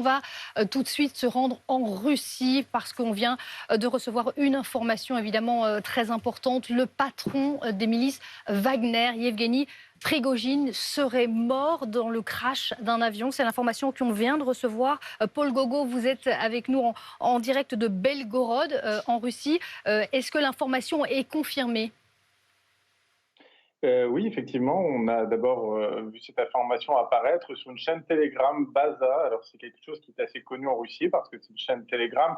va tout de suite se rendre en Russie parce qu'on vient de recevoir une information évidemment très importante. Le patron des milices Wagner, Yevgeny Prigojine, serait mort dans le crash d'un avion. C'est l'information qu'on vient de recevoir. Paul Gogo, vous êtes avec nous en direct de Belgorod, en Russie. Est-ce que l'information est confirmée? Oui, effectivement, on a d'abord vu cette information apparaître sur une chaîne Telegram Baza. Alors, c'est quelque chose qui est assez connu en Russie parce que c'est une chaîne Telegram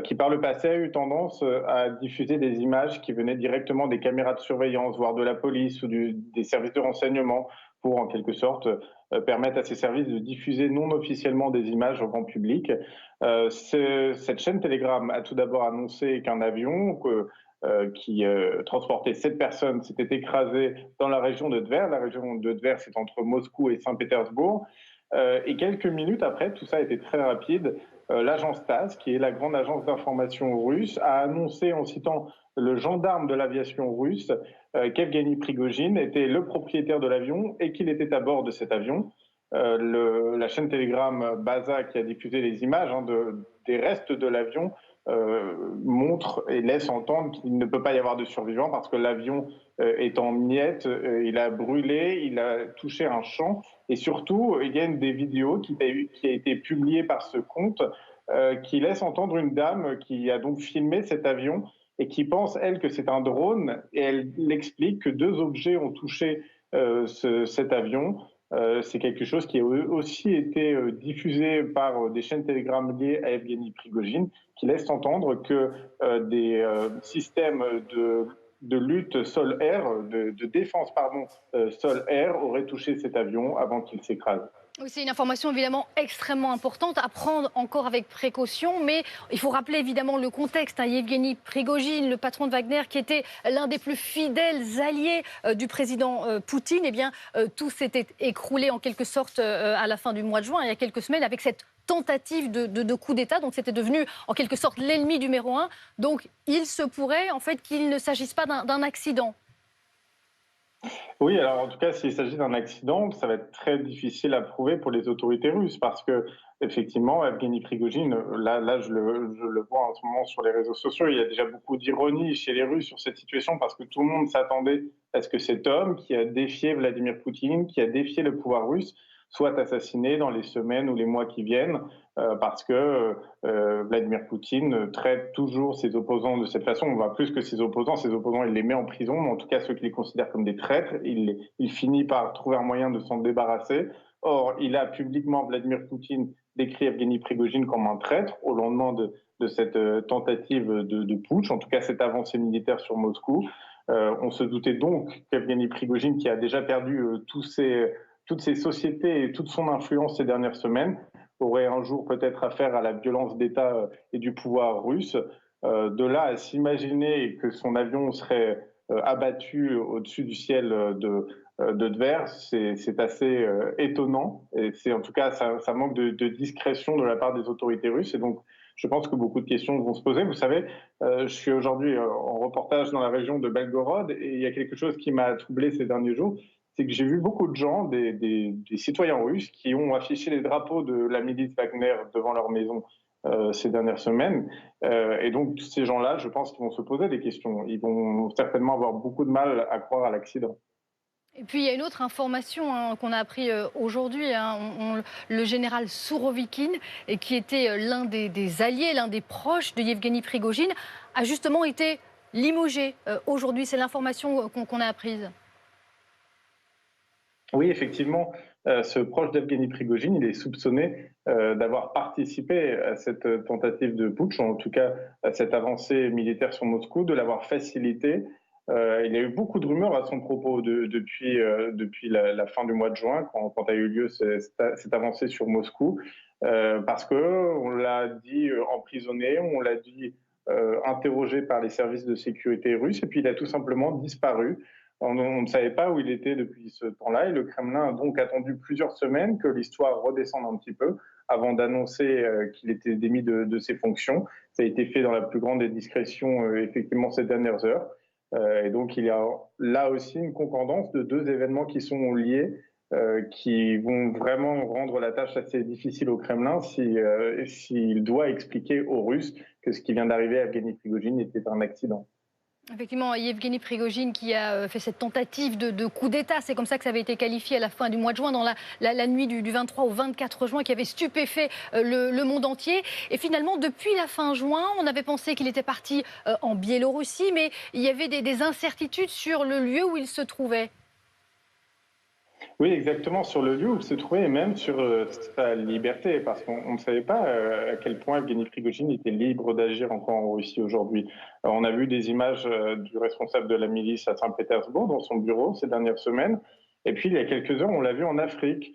qui, par le passé, a eu tendance à diffuser des images qui venaient directement des caméras de surveillance, voire de la police ou des services de renseignement pour, en quelque sorte, permettre à ces services de diffuser non officiellement des images au grand public. Cette chaîne Telegram a tout d'abord annoncé qu'un avion qui transportait 7 personnes s'était écrasé dans la région de Tver. La région de Tver, c'est entre Moscou et Saint-Pétersbourg. Et quelques minutes après, tout ça a été très rapide, l'agence TASS, qui est la grande agence d'information russe, a annoncé en citant le gendarme de l'aviation russe qu'Evgeny Prigojine était le propriétaire de l'avion et qu'il était à bord de cet avion. La chaîne Telegram Baza, qui a diffusé les images des restes de l'avion, montre et laisse entendre qu'il ne peut pas y avoir de survivants parce que l'avion est en miettes, il a brûlé, il a touché un champ et surtout il y a une des vidéos qui a été publiée par ce compte qui laisse entendre une dame qui a donc filmé cet avion et qui pense elle que c'est un drone et elle explique que deux objets ont touché cet avion. C'est quelque chose qui a aussi été diffusé par des chaînes Telegram liées à Evgeny Prigojine, qui laissent entendre que des systèmes de lutte sol-air, de défense pardon, sol-air auraient touché cet avion avant qu'il s'écrase. Oui, c'est une information évidemment extrêmement importante à prendre encore avec précaution, mais il faut rappeler évidemment le contexte. Yevgeny Prigojine, le patron de Wagner, qui était l'un des plus fidèles alliés du président Poutine, eh bien, tout s'était écroulé en quelque sorte à la fin du mois de juin, il y a quelques semaines, avec cette tentative de coup d'État. Donc c'était devenu en quelque sorte l'ennemi numéro un. Donc il se pourrait en fait qu'il ne s'agisse pas d'un accident. Oui, alors en tout cas, s'il s'agit d'un accident, ça va être très difficile à prouver pour les autorités russes parce que, effectivement, Evgeny Prigojine, là je le vois en ce moment sur les réseaux sociaux, il y a déjà beaucoup d'ironie chez les Russes sur cette situation parce que tout le monde s'attendait à ce que cet homme qui a défié Vladimir Poutine, qui a défié le pouvoir russe, soit assassiné dans les semaines ou les mois qui viennent parce que Vladimir Poutine traite toujours ses opposants de cette façon. On voit plus que ses opposants, il les met en prison, mais en tout cas ceux qui les considèrent comme des traîtres, il finit par trouver un moyen de s'en débarrasser. Or, il a publiquement, Vladimir Poutine, décrit Evgeny Prigojine comme un traître au lendemain de cette tentative de putsch, en tout cas cette avancée militaire sur Moscou. On se doutait donc qu'Evgeny Prigojine, qui a déjà perdu toutes ses sociétés et toute son influence ces dernières semaines, aurait un jour peut-être affaire à la violence d'État et du pouvoir russe. De là à s'imaginer que son avion serait abattu au-dessus du ciel de Tver, c'est assez étonnant. Et c'est en tout cas, ça manque de discrétion de la part des autorités russes. Et donc, je pense que beaucoup de questions vont se poser. Vous savez, je suis aujourd'hui en reportage dans la région de Belgorod et il y a quelque chose qui m'a troublé ces derniers jours, c'est que j'ai vu beaucoup de gens, des citoyens russes, qui ont affiché les drapeaux de la milice Wagner devant leur maison ces dernières semaines. Et donc, ces gens-là, je pense qu'ils vont se poser des questions. Ils vont certainement avoir beaucoup de mal à croire à l'accident. Et puis il y a une autre information qu'on a appris aujourd'hui. Le général Sourovikine, et qui était l'un des alliés, l'un des proches de Yevgeny Prigojine, a justement été limogé aujourd'hui. C'est l'information qu'on a apprise. Oui, effectivement, ce proche d'Evgeny Prigojine, il est soupçonné d'avoir participé à cette tentative de putsch, en tout cas à cette avancée militaire sur Moscou, de l'avoir facilité. Il y a eu beaucoup de rumeurs à son propos depuis la fin du mois de juin, quand a eu lieu cette avancée sur Moscou, parce qu'on l'a dit emprisonné, on l'a dit interrogé par les services de sécurité russes, et puis il a tout simplement disparu. On ne savait pas où il était depuis ce temps-là et le Kremlin a donc attendu plusieurs semaines que l'histoire redescende un petit peu avant d'annoncer qu'il était démis de ses fonctions. Ça a été fait dans la plus grande des discrétions, effectivement, ces dernières heures. Et donc, il y a là aussi une concordance de deux événements qui sont liés. qui vont vraiment rendre la tâche assez difficile au Kremlin s'il doit expliquer aux Russes que ce qui vient d'arriver à Evgeny Prigojine était un accident. Effectivement, Yevgeny Prigojine qui a fait cette tentative de coup d'État, c'est comme ça que ça avait été qualifié à la fin du mois de juin, dans la nuit du 23 au 24 juin, qui avait stupéfait le monde entier. Et finalement, depuis la fin juin, on avait pensé qu'il était parti en Biélorussie, mais il y avait des incertitudes sur le lieu où il se trouvait. Oui, exactement, sur le lieu où il se trouvait et même sur sa liberté, parce qu'on ne savait pas à quel point Evgeny Prigojine était libre d'agir encore en Russie aujourd'hui. On a vu des images du responsable de la milice à Saint-Pétersbourg dans son bureau ces dernières semaines, et puis il y a quelques heures, on l'a vu en Afrique.